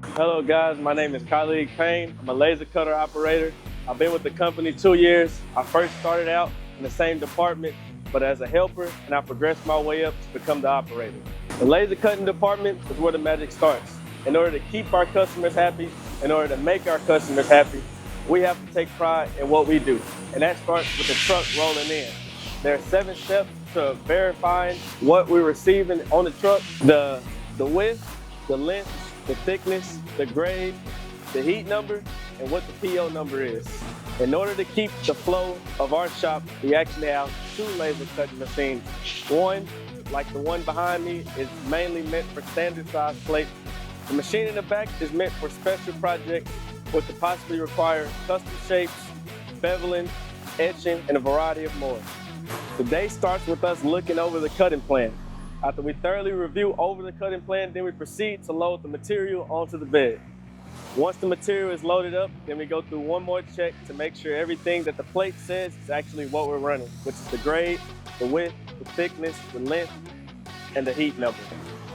Hello guys, my name is Khalid Payne. I'm a laser cutter operator. I've been with the company 2 years. I first started out in the same department, but as a helper, and I progressed my way up to become the operator. The laser cutting department is where the magic starts. In order to keep our customers happy, in order to make our customers happy, we have to take pride in what we do. And that starts with the truck rolling in. There are 7 steps to verifying what we're receiving on the truck. The width, the length, the thickness, the grade, the heat number, and what the PO number is. In order to keep the flow of our shop, we actually have 2 laser cutting machines. One, like the one behind me, is mainly meant for standard size plates. The machine in the back is meant for special projects which could possibly require custom shapes, beveling, etching, and a variety of more. The day starts with us looking over the cutting plan. After we thoroughly review over the cutting plan, then we proceed to load the material onto the bed. Once the material is loaded up, then we go through one more check to make sure everything that the plate says is actually what we're running, which is the grade, the width, the thickness, the length, and the heat number.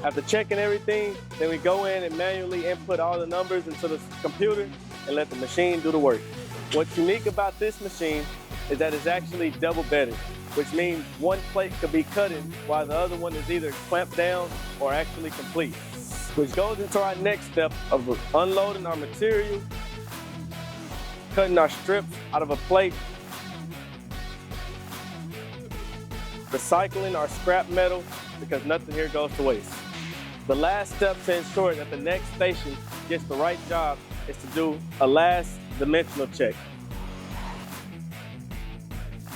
After checking everything, then we go in and manually input all the numbers into the computer and let the machine do the work. What's unique about this machine is that it's actually double bedded, which means one plate could be cutted while the other one is either clamped down or actually complete. Which goes into our next step of unloading our material, cutting our strips out of a plate, recycling our scrap metal because nothing here goes to waste. The last step to ensure that the next station gets the right job is to do a last dimensional check.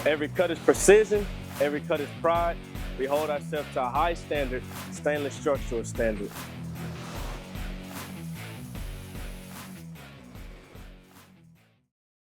Every cut is precision, every cut is pride. We hold ourselves to a high standard, stainless structural standard.